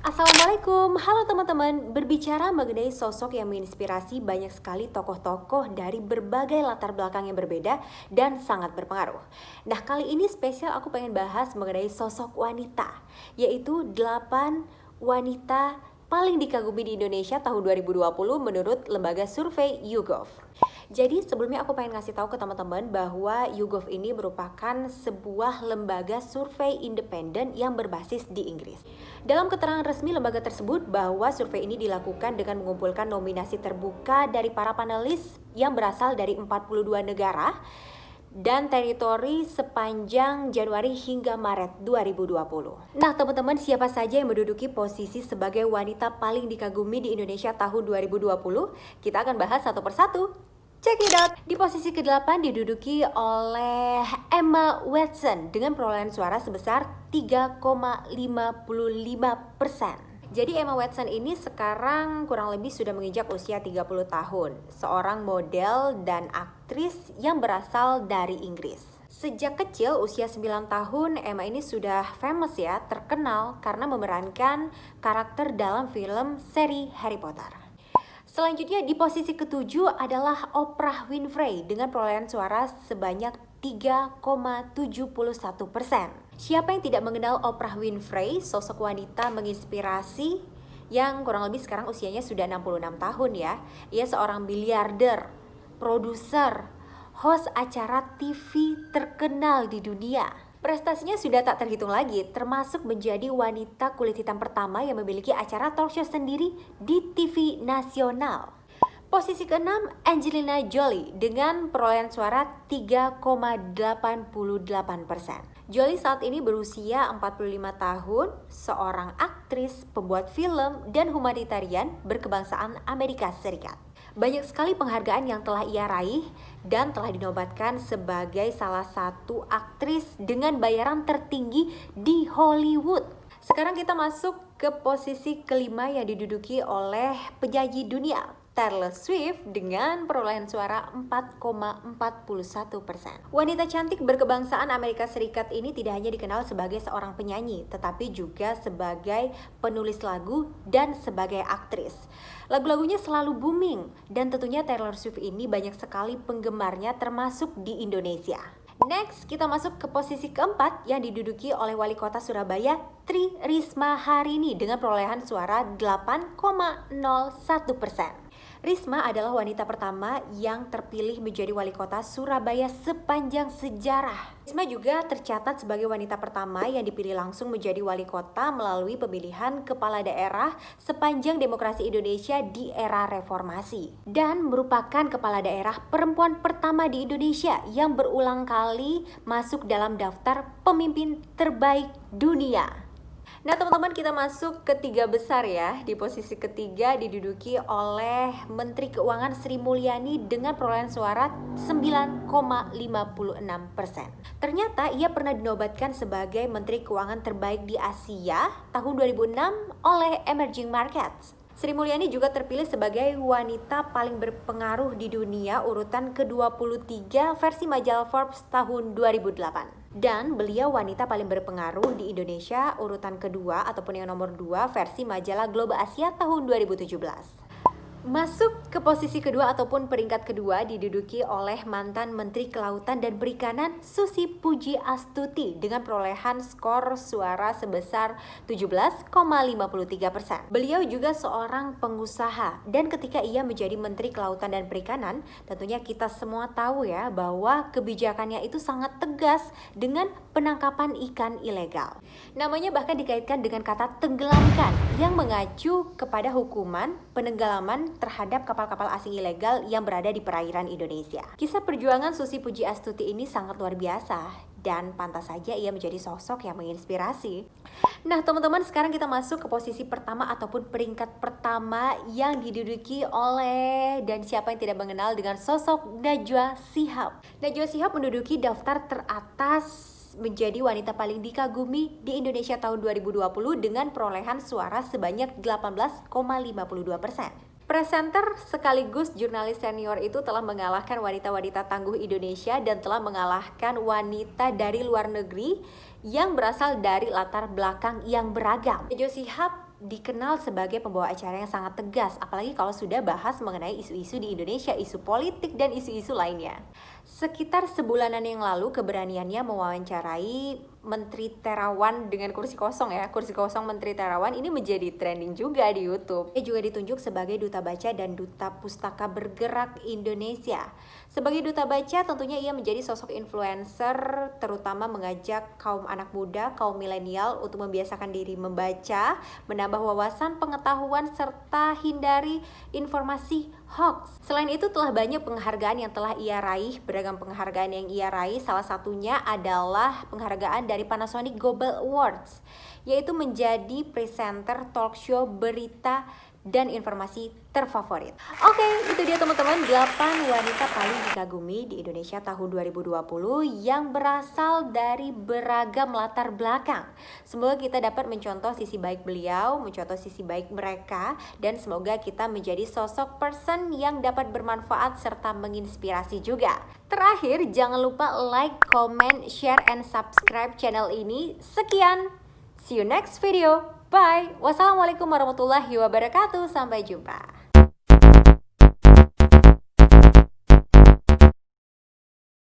Assalamualaikum, halo teman-teman. Berbicara mengenai sosok yang menginspirasi, banyak sekali tokoh-tokoh dari berbagai latar belakang yang berbeda dan sangat berpengaruh. Nah, kali ini spesial aku pengen bahas mengenai sosok wanita, yaitu 8 wanita paling dikagumi di Indonesia tahun 2020 menurut lembaga survei YouGov. Jadi sebelumnya aku pengen ngasih tahu ke teman-teman bahwa YouGov ini merupakan sebuah lembaga survei independen yang berbasis di Inggris. Dalam keterangan resmi lembaga tersebut bahwa survei ini dilakukan dengan mengumpulkan nominasi terbuka dari para panelis yang berasal dari 42 negara dan teritori sepanjang Januari hingga Maret 2020. Nah, teman-teman, siapa saja yang menduduki posisi sebagai wanita paling dikagumi di Indonesia tahun 2020? Kita akan bahas satu persatu. Check it out. Di posisi ke-8 diduduki oleh Emma Watson dengan perolehan suara sebesar 3,55%. Jadi Emma Watson ini sekarang kurang lebih sudah menginjak usia 30 tahun. Seorang model dan aktris yang berasal dari Inggris. Sejak kecil, usia 9 tahun, Emma ini sudah famous ya, terkenal karena memerankan karakter dalam film seri Harry Potter. Selanjutnya di posisi ke-7 adalah Oprah Winfrey dengan perolehan suara sebanyak 3,71%. Siapa yang tidak mengenal Oprah Winfrey, sosok wanita menginspirasi yang kurang lebih sekarang usianya sudah 66 tahun ya. Ia seorang miliarder, produser, host acara TV terkenal di dunia. Prestasinya sudah tak terhitung lagi, termasuk menjadi wanita kulit hitam pertama yang memiliki acara talk show sendiri di TV nasional. Posisi ke-6, Angelina Jolie dengan perolehan suara 3,88%. Jolie saat ini berusia 45 tahun, seorang aktris, pembuat film, dan humanitarian berkebangsaan Amerika Serikat. Banyak sekali penghargaan yang telah ia raih dan telah dinobatkan sebagai salah satu aktris dengan bayaran tertinggi di Hollywood. Sekarang kita masuk ke posisi kelima yang diduduki oleh penyanyi dunia Taylor Swift dengan perolehan suara 4,41%. Wanita cantik berkebangsaan Amerika Serikat ini tidak hanya dikenal sebagai seorang penyanyi, tetapi juga sebagai penulis lagu dan sebagai aktris. Lagu-lagunya selalu booming dan tentunya Taylor Swift ini banyak sekali penggemarnya termasuk di Indonesia. Next, kita masuk ke posisi keempat yang diduduki oleh Wali Kota Surabaya, Tri Risma Harini dengan perolehan suara 8,01%. Risma adalah wanita pertama yang terpilih menjadi wali kota Surabaya sepanjang sejarah. Risma juga tercatat sebagai wanita pertama yang dipilih langsung menjadi wali kota melalui pemilihan kepala daerah sepanjang demokrasi Indonesia di era reformasi. Dan merupakan kepala daerah perempuan pertama di Indonesia yang berulang kali masuk dalam daftar pemimpin terbaik dunia. Nah teman-teman, kita masuk ke 3 besar ya. Di posisi ketiga diduduki oleh Menteri Keuangan Sri Mulyani dengan perolehan suara 9,56%. Ternyata ia pernah dinobatkan sebagai Menteri Keuangan terbaik di Asia tahun 2006 oleh Emerging Markets. Sri Mulyani juga terpilih sebagai wanita paling berpengaruh di dunia urutan ke-23 versi majalah Forbes tahun 2008. Dan beliau wanita paling berpengaruh di Indonesia urutan kedua ataupun yang nomor 2 versi majalah Globe Asia tahun 2017. Masuk ke posisi kedua ataupun peringkat kedua diduduki oleh mantan Menteri Kelautan dan Perikanan Susi Pujiastuti dengan perolehan skor suara sebesar 17,53%. Beliau juga seorang pengusaha dan ketika ia menjadi Menteri Kelautan dan Perikanan, tentunya kita semua tahu ya bahwa kebijakannya itu sangat tegas dengan penangkapan ikan ilegal. Namanya bahkan dikaitkan dengan kata tenggelamkan yang mengacu kepada hukuman penenggelaman terhadap kapal-kapal asing ilegal yang berada di perairan Indonesia. Kisah perjuangan Susi Pujiastuti ini sangat luar biasa dan pantas saja ia menjadi sosok yang menginspirasi. Nah teman-teman, sekarang kita masuk ke posisi pertama ataupun peringkat pertama yang diduduki oleh, dan siapa yang tidak mengenal dengan sosok Najwa Shihab. Najwa Shihab menduduki daftar teratas menjadi wanita paling dikagumi di Indonesia tahun 2020 dengan perolehan suara sebanyak 18,52%. Presenter sekaligus jurnalis senior itu telah mengalahkan wanita-wanita tangguh Indonesia dan telah mengalahkan wanita dari luar negeri yang berasal dari latar belakang yang beragam. Najwa Shihab dikenal sebagai pembawa acara yang sangat tegas, apalagi kalau sudah bahas mengenai isu-isu di Indonesia, isu politik dan isu-isu lainnya. Sekitar sebulanan yang lalu keberaniannya mewawancarai Menteri Terawan dengan kursi kosong ya, kursi kosong Menteri Terawan ini menjadi trending juga di YouTube. Dia juga ditunjuk sebagai duta baca dan duta pustaka bergerak Indonesia. Sebagai duta baca tentunya ia menjadi sosok influencer, terutama mengajak kaum anak muda, kaum milenial untuk membiasakan diri membaca, menambah wawasan pengetahuan serta hindari informasi hoax. Selain itu telah banyak penghargaan yang telah ia raih, beragam penghargaan yang ia raih, salah satunya adalah penghargaan dari Panasonic Global Awards, yaitu menjadi presenter talk show berita dan informasi terfavorit. Oke, itu dia teman-teman 8 wanita paling dikagumi di Indonesia tahun 2020 yang berasal dari beragam latar belakang. Semoga kita dapat mencontoh sisi baik beliau, mencontoh sisi baik mereka, dan semoga kita menjadi sosok person yang dapat bermanfaat serta menginspirasi juga. Terakhir, jangan lupa like, comment, share, and subscribe channel ini. Sekian, see you next video. Bye. Wassalamualaikum warahmatullahi wabarakatuh. Sampai jumpa.